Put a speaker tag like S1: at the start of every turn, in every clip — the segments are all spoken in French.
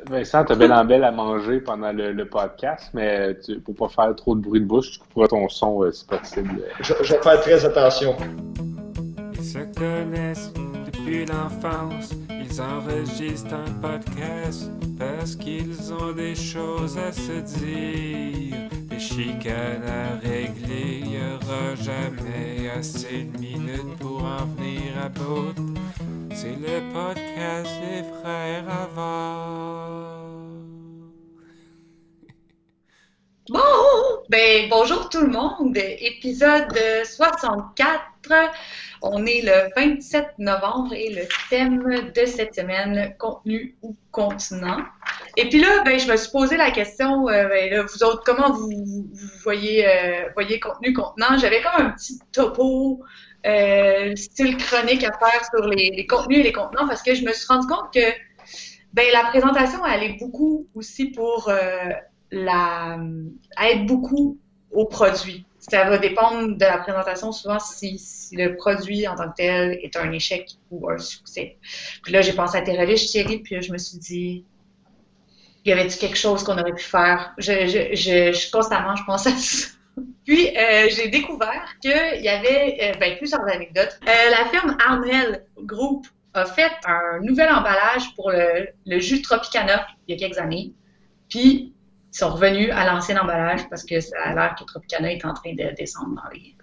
S1: Vincent, t'as bel en belle à manger pendant le podcast, mais pour pas faire trop de bruit de bouche, tu couperas ton son si possible.
S2: Je vais faire très attention.
S3: Ils se connaissent depuis l'enfance. Ils enregistrent un podcast parce qu'ils ont des choses à se dire. Des chicanes à régler. Il y aura jamais assez de minutes pour en venir à bout. C'est le podcast des frères Avars.
S4: Bon, bonjour tout le monde, épisode 64. On est le 27 novembre et le thème de cette semaine, contenu ou continent. Et puis là, je me suis posé la question, là, vous autres, comment vous voyez contenu, contenant? J'avais comme un petit topo, style chronique à faire sur les contenus et les contenants parce que je me suis rendu compte que la présentation, elle est beaucoup aussi pour aide beaucoup au produit. Ça va dépendre de la présentation souvent si le produit en tant que tel est un échec ou un succès. Puis là, j'ai pensé à tes relish, Thierry, puis je me suis dit, y avait-il quelque chose qu'on aurait pu faire? Constamment, je pense à ça. Puis, j'ai découvert qu'il y avait plusieurs anecdotes. La firme Arnell Group a fait un nouvel emballage pour le jus Tropicana il y a quelques années. Puis, ils sont revenus à l'ancien emballage parce que ça a l'air que Tropicana est en train de descendre dans les...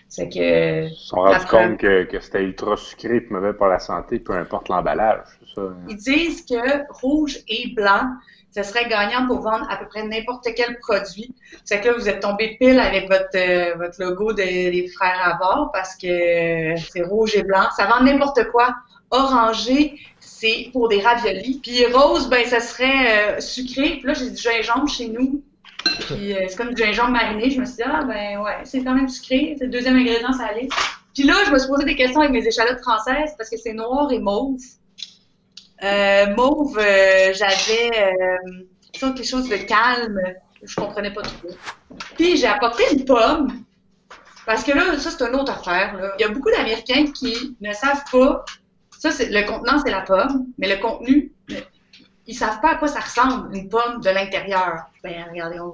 S4: C'est que...
S1: Ils se sont rendus compte que c'était ultra sucré et mauvais pour la santé, peu importe l'emballage. Ça.
S4: Ils disent que rouge et blanc, ce serait gagnant pour vendre à peu près n'importe quel produit. C'est que là, vous êtes tombé pile avec votre logo des frères Avars parce que c'est rouge et blanc. Ça vend n'importe quoi. Orangé, c'est pour des raviolis. Puis rose, ça serait sucré. Puis là, j'ai du gingembre chez nous. Puis c'est comme du gingembre mariné. Je me suis dit, ouais, c'est quand même sucré. C'est le deuxième ingrédient salé. Puis là, je me suis posé des questions avec mes échalotes françaises parce que c'est noir et mauve. Mauve, j'avais quelque chose de calme. Je comprenais pas trop. Puis j'ai apporté une pomme. Parce que là, ça, c'est une autre affaire. Là. Il y a beaucoup d'Américains qui ne savent pas. Ça, le contenant, c'est la pomme. Mais le contenu, ils savent pas à quoi ça ressemble, une pomme de l'intérieur. Regardez, on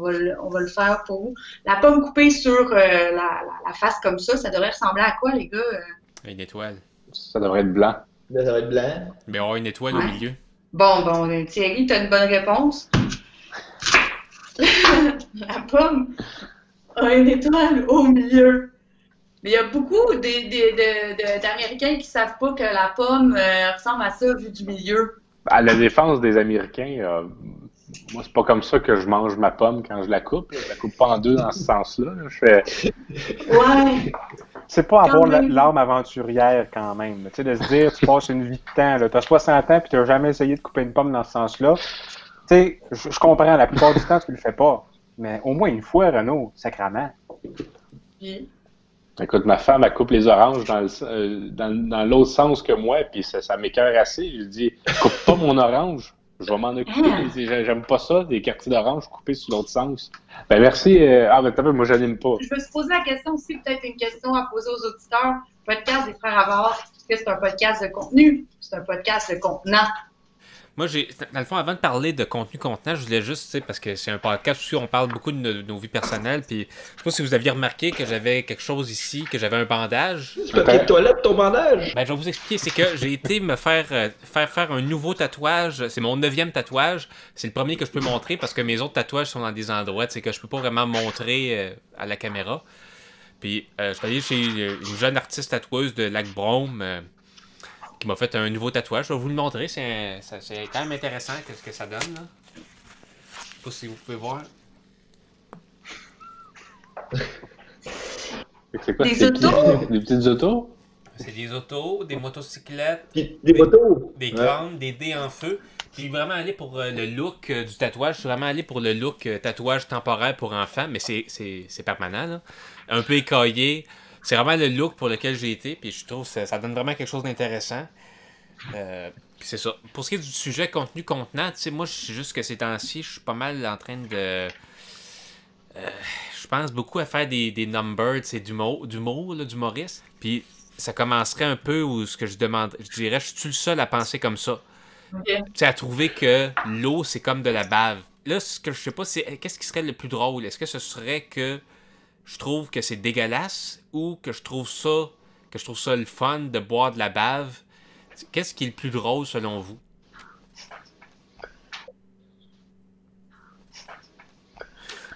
S4: va le faire pour vous. La pomme coupée sur la face comme ça devrait ressembler à quoi, les gars?
S3: Une étoile.
S1: Ça devrait être blanc.
S2: Ça devrait être blanc.
S3: Mais on a une étoile au milieu.
S4: Bon, Thierry, t'as une bonne réponse. La pomme a une étoile au milieu. Mais il y a beaucoup d'Américains qui savent pas que la pomme ressemble à ça vu du milieu.
S1: À la défense des Américains, moi, c'est pas comme ça que je mange ma pomme quand je la coupe. Je la coupe pas en deux dans ce sens-là. Je fais...
S4: Ouais.
S1: C'est pas avoir
S4: même.
S1: l'âme aventurière quand même. Tu sais, de se dire, tu passes une vie de temps, tu as 60 ans puis tu n'as jamais essayé de couper une pomme dans ce sens-là. Tu sais, je comprends, la plupart du temps, tu le fais pas. Mais au moins une fois, Renaud, sacrément.
S4: Puis...
S1: Écoute, ma femme, elle coupe les oranges dans l'autre sens que moi, puis ça m'écoeure assez. Je dis, coupe pas mon orange, je vais m'en occuper. J'aime pas ça, des quartiers d'orange coupés sur l'autre sens. Merci. Moi, je n'aime pas.
S4: Je me suis posé la question aussi, peut-être une question à poser aux auditeurs. Podcast des frères Avars, est-ce que c'est un podcast de contenu? C'est un podcast de contenant?
S3: Moi, dans le fond, avant de parler de contenu contenant, je voulais juste, tu sais, parce que c'est un podcast où on parle beaucoup de nos vies personnelles, puis je sais pas si vous aviez remarqué que j'avais quelque chose ici, que j'avais un bandage.
S2: C'est papier de toilette, ton bandage?
S3: Je vais vous expliquer, c'est que j'ai été me faire un nouveau tatouage, c'est mon 9e tatouage, c'est le premier que je peux montrer, parce que mes autres tatouages sont dans des endroits, tu sais, que je peux pas vraiment montrer à la caméra. Puis, je suis allé chez une jeune artiste tatoueuse de Lac-Brome, qui m'a fait un nouveau tatouage. Je vais vous le montrer. C'est quand même intéressant ce que ça donne. Là. Je sais pas si vous pouvez voir.
S1: C'est quoi?
S4: Des autos?
S1: Des petites autos?
S3: C'est des autos, des motocyclettes,
S2: Des motos.
S3: des crânes, des dés en feu. Je suis vraiment allé pour le look du tatouage. Je suis vraiment allé pour le look tatouage temporaire pour enfants, mais c'est permanent. Là. Un peu écaillé. C'est vraiment le look pour lequel j'ai été, puis je trouve que ça donne vraiment quelque chose d'intéressant. Puis c'est ça. Pour ce qui est du sujet contenu contenant, tu sais, moi, je suis juste que ces temps-ci, je suis pas mal en train de... je pense beaucoup à faire des numbers, tu sais, d'humoriste. Puis ça commencerait un peu où ce que je dirais, je suis le seul à penser comme ça.
S4: Ok.
S3: à trouver que l'eau, c'est comme de la bave. Là, ce que je sais pas, c'est qu'est-ce qui serait le plus drôle? Est-ce que ce serait que je trouve que c'est dégueulasse ou que je trouve ça le fun de boire de la bave? Qu'est-ce qui est le plus drôle selon vous?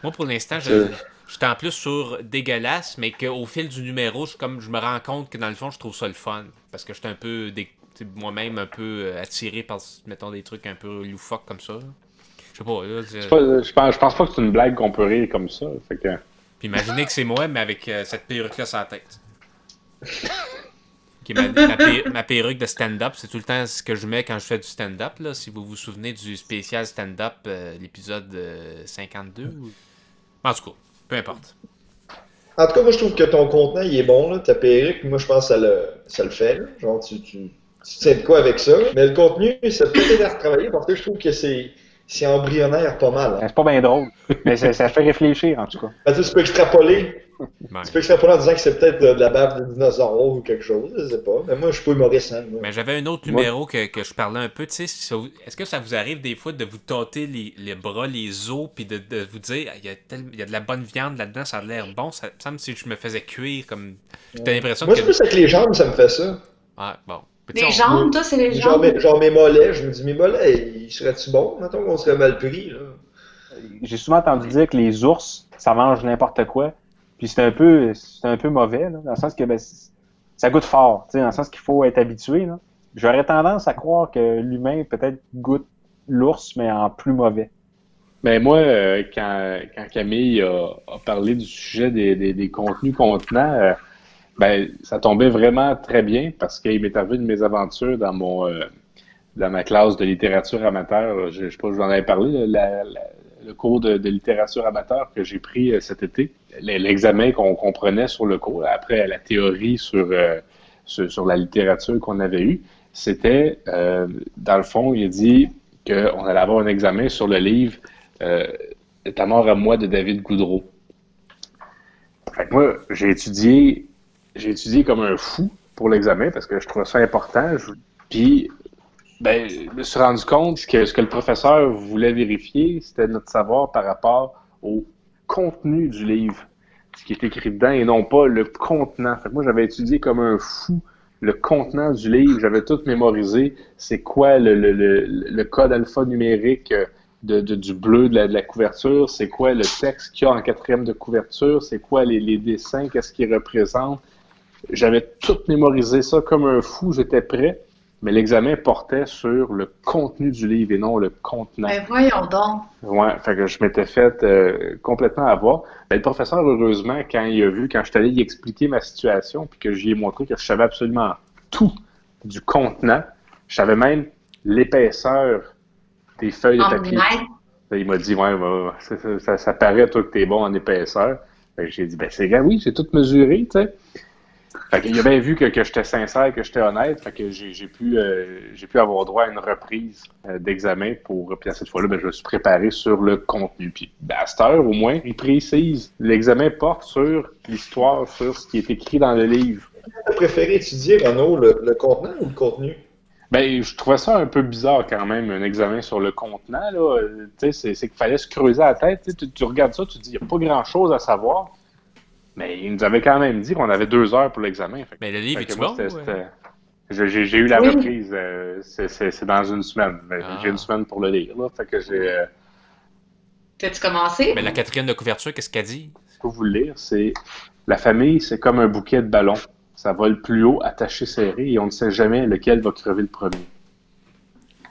S3: Moi, pour l'instant, j'étais en plus sur dégueulasse, mais qu'au fil du numéro, je me rends compte que dans le fond, je trouve ça le fun. Parce que j'étais un peu, moi-même, un peu attiré par, mettons, des trucs un peu loufoques comme ça. Je sais pas, là.
S1: Je pense pas que c'est une blague qu'on peut rire comme ça. Fait que...
S3: Puis imaginez que c'est moi, mais avec cette perruque-là sur la tête. Qui est ma perruque de stand-up, c'est tout le temps ce que je mets quand je fais du stand-up. Là. Si vous vous souvenez du spécial stand-up, l'épisode 52. En tout cas, peu importe.
S2: En tout cas, moi, je trouve que ton contenant, il est bon, là. Ta perruque, moi, je pense que ça le fait, là. Genre, tu sais de quoi avec ça. Mais le contenu, ça peut être à retravailler parce que je trouve que c'est embryonnaire pas mal. Hein.
S1: C'est pas bien drôle, mais ça fait réfléchir, en tout cas.
S2: Ben, tu peux extrapoler.
S3: Ouais.
S2: Tu peux extrapoler en disant que c'est peut-être de la bave de dinosaure ou quelque chose, je sais pas. Mais moi, je suis pas humoriste, hein. Moi.
S3: Mais j'avais un autre numéro que je parlais un peu. Tu sais, est-ce que ça vous arrive des fois de vous tâter les bras, les os, puis de vous dire, il y a de la bonne viande là-dedans, ça a l'air bon. Ça me semble si je me faisais cuire comme. J'ai l'impression
S2: Moi,
S3: que.
S2: c'est plus avec les jambes, ça me fait ça.
S3: Ah, bon.
S4: Les jambes, toi, c'est les jambes.
S2: Genre mes mollets, je me dis, mes mollets, ils seraient-tu bons? Mettons qu'on serait mal pris, là.
S5: J'ai souvent entendu dire que les ours, ça mange n'importe quoi. Puis c'est un peu mauvais, là, dans le sens que ça goûte fort, dans le sens qu'il faut être habitué. Là. J'aurais tendance à croire que l'humain peut-être goûte l'ours, mais en plus mauvais.
S1: Ben moi, quand Camille a parlé du sujet des contenus contenants, ben ça tombait vraiment très bien parce qu'il m'est arrivé une mésaventure dans ma classe de littérature amateur. Je sais pas si je vous en avais parlé, le cours de littérature amateur que j'ai pris cet été. L'examen qu'on prenait sur le cours, après la théorie sur la littérature qu'on avait eue, c'était, dans le fond, il a dit qu'on allait avoir un examen sur le livre Ta mort à moi de David Goudreau. Fait que moi, j'ai étudié comme un fou pour l'examen parce que je trouvais ça important. Puis, ben, je me suis rendu compte que ce que le professeur voulait vérifier, c'était notre savoir par rapport au contenu du livre, ce qui est écrit dedans, et non pas le contenant. Fait que moi, j'avais étudié comme un fou le contenant du livre, j'avais tout mémorisé. C'est quoi le code alphanumérique du bleu de la couverture, c'est quoi le texte qu'il y a en 4e de couverture, c'est quoi les dessins, qu'est-ce qu'ils représentent. J'avais tout mémorisé ça comme un fou, j'étais prêt. Mais l'examen portait sur le contenu du livre et non le contenant.
S4: Ben voyons donc.
S1: Ouais, fait que je m'étais fait complètement avoir. Ben, le professeur, heureusement, quand je suis allé y expliquer ma situation, puis que j'y ai montré que je savais absolument tout du contenant, je savais même l'épaisseur des feuilles de papier. Il m'a dit, ouais, ça paraît, toi, que t'es bon en épaisseur. Fait que j'ai dit, ben c'est gars, oui, j'ai tout mesuré, tu sais. Fait qu'il a bien vu que j'étais sincère, que j'étais honnête, fait que j'ai pu avoir droit à une reprise d'examen puis à cette fois-là, ben, je me suis préparé sur le contenu. Puis à cette heure, au moins, il précise. L'examen porte sur l'histoire, sur ce qui est écrit dans le livre.
S2: Tu as préféré étudier, Renaud, le contenant ou le contenu?
S1: Ben, je trouvais ça un peu bizarre quand même, un examen sur le contenant, là. Tu sais, c'est qu'il fallait se creuser la tête. Tu regardes ça, tu te dis, il n'y a pas grand-chose à savoir. Mais il nous avait quand même dit qu'on avait 2 heures pour l'examen.
S3: Mais le livre, est-tu bon?
S1: J'ai eu la reprise. C'est dans une semaine. J'ai une semaine pour le lire. Là, fait que j'ai.
S4: T'as-tu commencé?
S3: Mais la 4e de couverture, qu'est-ce qu'elle dit?
S1: Ce que vous le lire, c'est la famille, c'est comme un bouquet de ballons. Ça vole plus haut, attaché serré, et on ne sait jamais lequel va crever le premier.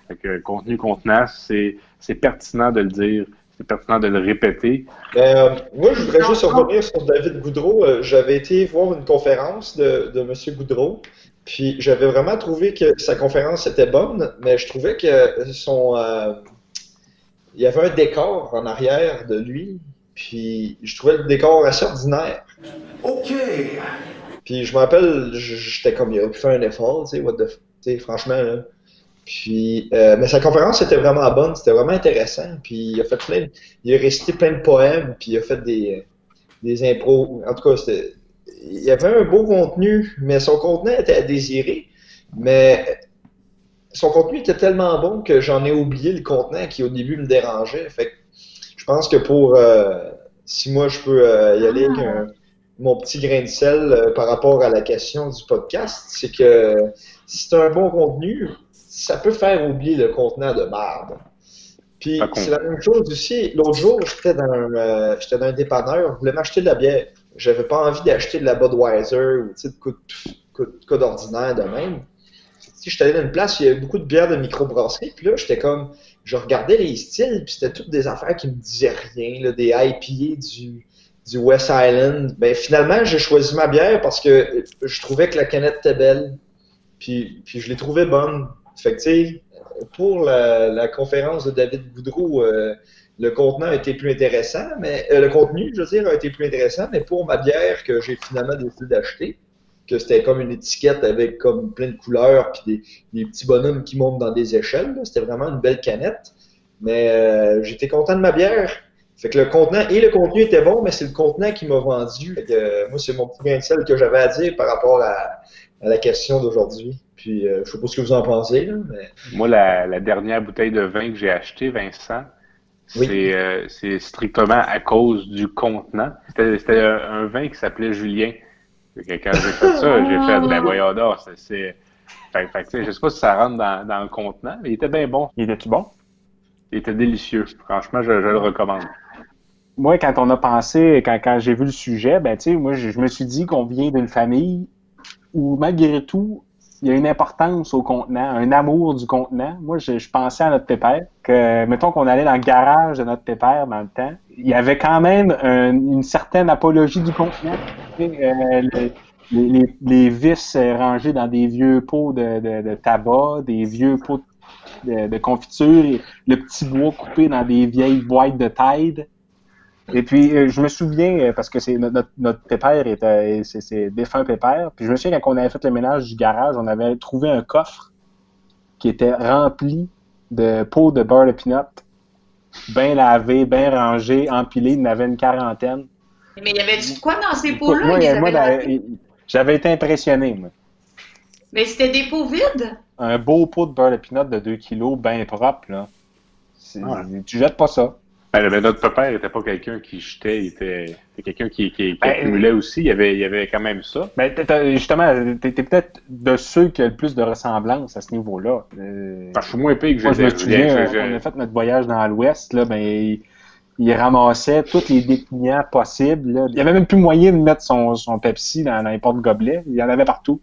S1: Fait que contenu contenant, c'est pertinent de le dire. C'est pertinent de le répéter.
S2: Moi, je voudrais juste revenir sur David Goudreau. J'avais été voir une conférence de M. Goudreau, puis j'avais vraiment trouvé que sa conférence était bonne, mais je trouvais que il y avait un décor en arrière de lui, puis je trouvais le décor assez ordinaire.
S6: OK!
S2: Puis je me rappelle, j'étais comme, il aurait pu faire un effort, tu sais, franchement, là. Puis, mais sa conférence était vraiment bonne, c'était vraiment intéressant. Puis il a récité plein de poèmes, puis il a fait des impros. En tout cas, il y avait un beau contenu, mais son contenu était à désirer. Mais son contenu était tellement bon que j'en ai oublié le contenant qui au début me dérangeait. Fait que je pense que si moi je peux y aller avec mon petit grain de sel par rapport à la question du podcast, c'est que si c'est un bon contenu, ça peut faire oublier le contenant de merde. Puis c'est la même chose aussi. L'autre jour, j'étais dans un dépanneur, je voulais m'acheter de la bière. J'avais pas envie d'acheter de la Budweiser ou de quoi d'ordinaire de même. J'étais allé dans une place où il y avait beaucoup de bières de microbrasserie, puis là, j'étais comme, je regardais les styles, puis c'était toutes des affaires qui me disaient rien, là, des IPA du West Island. Ben finalement, j'ai choisi ma bière parce que je trouvais que la canette était belle, puis je l'ai trouvée bonne. Fait que, tu sais, pour la conférence de David Boudreau, le contenu a été plus intéressant, mais le contenu, je veux dire, a été plus intéressant, mais pour ma bière que j'ai finalement décidé d'acheter, que c'était comme une étiquette avec comme plein de couleurs puis des petits bonhommes qui montent dans des échelles, là. C'était vraiment une belle canette. Mais j'étais content de ma bière. Fait que le contenant et le contenu étaient bons, mais c'est le contenant qui m'a vendu. Fait que, moi, c'est mon petit grain de sel que j'avais à dire par rapport à la question d'aujourd'hui. Puis je sais pas ce que vous en pensez, là, mais...
S1: Moi, la dernière bouteille de vin que j'ai achetée, Vincent,
S2: Oui.
S1: c'est strictement à cause du contenant. C'était un vin qui s'appelait Julien. Fait que quand j'ai fait ça, j'ai fait, ben voyons donc, Fait que, tu sais, je sais pas si ça rentre dans le contenant, mais il était bien bon.
S5: Il était-tu bon?
S1: Il était délicieux. Franchement, je le recommande.
S5: Moi, quand on a pensé, quand j'ai vu le sujet, ben, tu sais, moi, je me suis dit qu'on vient d'une famille où, malgré tout, il y a une importance au contenant, un amour du contenant. Moi, je pensais à notre pépère, que, mettons qu'on allait dans le garage de notre pépère dans le temps, il y avait quand même une certaine apologie du contenant. Les vis rangées dans des vieux pots de tabac, des vieux pots de confiture, et le petit bois coupé dans des vieilles boîtes de Tide. Et puis, je me souviens, parce que c'est notre pépère, c'est défunt pépère, puis je me souviens quand on avait fait le ménage du garage, on avait trouvé un coffre qui était rempli de pots de beurre de peanut, bien lavé, bien rangé, empilé, il y en avait une quarantaine.
S4: Mais il y avait du quoi dans ces pots-là?
S5: Moi, j'avais été impressionné, moi.
S4: Mais c'était des pots vides?
S5: Un beau pot de beurre de peanut de 2 kilos, bien propre, là. Tu jettes pas ça.
S1: Ben, notre pépère n'était pas quelqu'un qui jetait, il était quelqu'un qui accumulait aussi. Il y avait quand même ça.
S5: Ben, justement, t'es peut-être de ceux qui ont le plus de ressemblance à ce niveau-là.
S1: Je suis moins pire que
S5: moi, je me souviens, on a fait notre voyage dans l'Ouest, là, ben, il ramassait tous les dépliants possibles. Là. Il n'y avait même plus moyen de mettre son Pepsi dans les porte-gobelets. Il y en avait partout.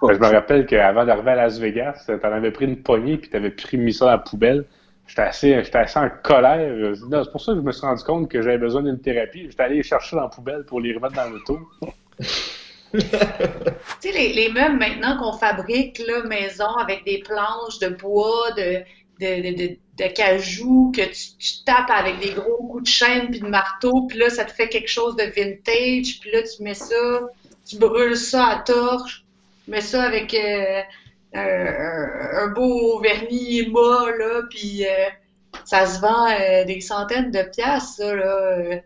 S1: Ben, je me rappelle qu'avant d'arriver à Las Vegas, t'en avais pris une poignée puis t'avais mis ça dans la poubelle. J'étais assez en colère. C'est pour ça que je me suis rendu compte que j'avais besoin d'une thérapie. J'étais allé les chercher dans la poubelle pour les remettre dans l'auto.
S4: Tu sais, les meubles maintenant qu'on fabrique, là, maison, avec des planches de bois, de cajou, que tu tapes avec des gros coups de chaîne puis de marteau, puis là, ça te fait quelque chose de vintage, puis là, tu mets ça, tu brûles ça à torche, tu mets ça avec... un beau vernis mat, là, puis ça se vend des centaines de piastres, ça, là.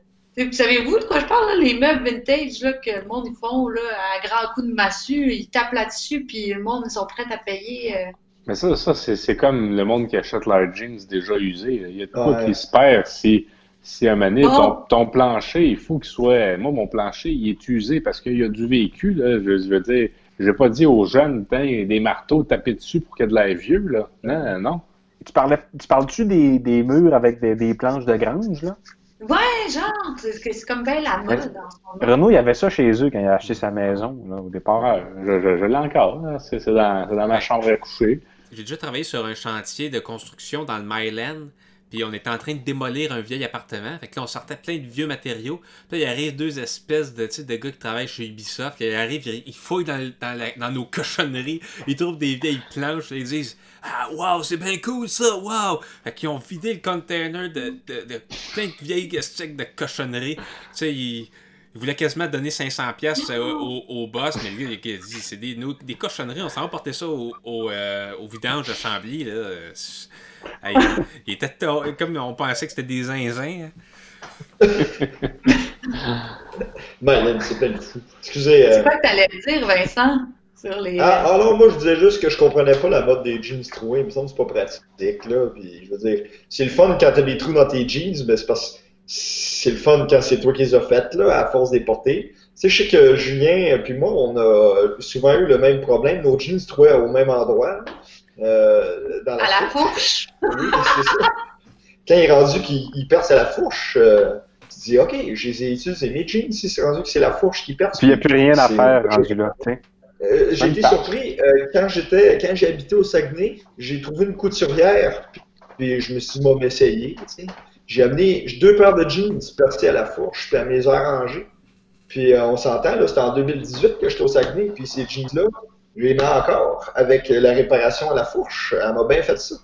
S4: Savez-vous de quoi je parle, là? Les meubles vintage, là, que le monde, ils font, là, à grands coups de massue, ils tapent là-dessus, puis le monde, ils sont prêts à payer.
S1: Mais ça c'est comme le monde qui achète leurs jeans déjà usés. Il y a de quoi qui se perd si à un moment donné, ton plancher, il faut qu'il soit... Moi, mon plancher, il est usé parce qu'il y a du vécu, là, je veux dire... J'ai pas dit aux jeunes, des marteaux tapés dessus pour qu'il y ait de l'air vieux, là. Non.
S5: Tu parles-tu des murs avec des planches de grange, là?
S4: Ouais, genre, c'est comme bien la mode dans ce moment.
S5: Renaud, il y avait ça chez eux quand il a acheté sa maison, là, au départ.
S1: Je l'ai encore, là. C'est dans ma chambre à coucher.
S3: J'ai déjà travaillé sur un chantier de construction dans le Myland. Puis on était en train de démolir un vieil appartement. Fait que là, on sortait plein de vieux matériaux. Puis là, il arrive deux espèces de gars qui travaillent chez Ubisoft. Ils arrivent, ils fouillent dans nos cochonneries. Ils trouvent des vieilles planches. Ils disent « Ah, wow, c'est bien cool ça, wow! » Fait qu'ils ont vidé le container de plein de vieilles stecks de cochonneries. Tu sais, ils voulaient quasiment donner 500$ au boss. Mais le gars, il a dit « C'est des cochonneries, on s'en va porter ça au vidange de Chambly. » là. Hey, il était comme on pensait que c'était des zinzins.
S2: Myland, c'est plein de fou. Excusez.
S4: C'est quoi que t'allais dire, Vincent? sur les.
S2: Non, moi je disais juste que je comprenais pas la mode des jeans troués. Il me semble que c'est pas pratique, là. Puis je veux dire, c'est le fun quand t'as des trous dans tes jeans, mais c'est parce que c'est le fun quand c'est toi qui les as faites, là, à force de les porter. Tu sais, je sais que Julien puis moi, on a souvent eu le même problème. Nos jeans se trouvaient au même endroit, dans la
S4: À la
S2: fourche.
S4: fourche.
S2: Oui, c'est ça. Quand il est rendu qu'il perce à la fourche, tu dis, OK, je les ai utilisés, mes jeans, si c'est rendu que c'est la fourche qui perce.
S5: Puis il n'y a plus rien à
S2: c'est-
S5: faire rendu là, tu sais.
S2: J'ai été surpris quand j'ai habité au Saguenay, j'ai trouvé une couturière, puis je me suis dit, moi, m'essayer, tu sais. J'ai amené 2 paires de jeans percées à la fourche, puis à mes heures rangées. Puis on s'entend, là, c'était en 2018 que j'étais au Saguenay, puis ces jeans-là, je les mets encore avec la réparation à la fourche. Elle m'a bien fait ça.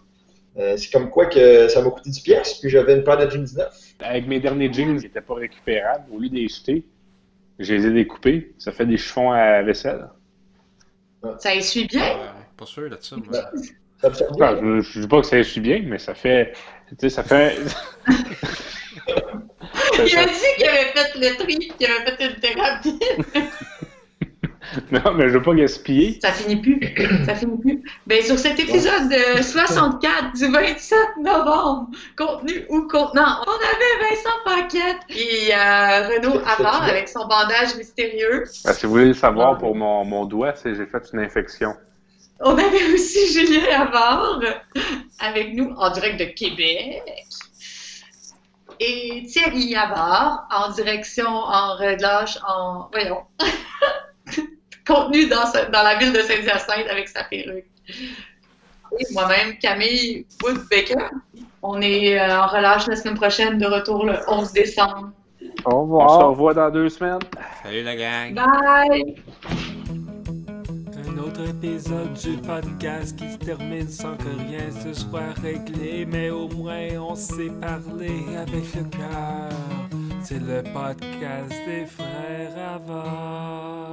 S2: C'est comme quoi que ça m'a coûté 10 pièces, puis j'avais une paire de jeans neufs.
S1: Avec mes derniers jeans qui n'étaient pas récupérables, au lieu de les jeter, je les ai découpés. Ça fait des chiffons à vaisselle.
S4: Ça essuie bien.
S3: Ouais, pas sûr de ça, moi.
S2: Ça me sert bien.
S1: Non, je dis pas que ça essuie bien, mais ça fait. Tu sais, ça fait.
S4: Il a dit qu'il avait fait le tri, qu'il avait fait une thérapie.
S1: Non, mais je veux pas gaspiller.
S4: Ça finit plus. Ça finit plus. Ben, sur cet épisode 64 du 27 novembre, contenu ou contenant, on avait Vincent Paquette et Renaud Havard avec son bandage mystérieux.
S1: Si vous voulez le savoir, pour mon doigt, j'ai fait une infection.
S4: On avait aussi Julien Havard avec nous en direct de Québec. Et Thierry Havard en direction, en relâche, en. Voyons. Contenu dans la ville de Saint-Hyacinthe avec sa perruque. Et moi-même, Camille Wood-Baker. On est en relâche la semaine prochaine, de retour le 11 décembre.
S5: Au
S1: On se
S5: revoir.
S1: revoit dans 2 semaines.
S3: Salut la gang!
S4: Bye!
S3: Un autre épisode du podcast qui se termine sans que rien se soit réglé, mais au moins on s'est parlé avec le cœur. C'est le podcast des frères Havard.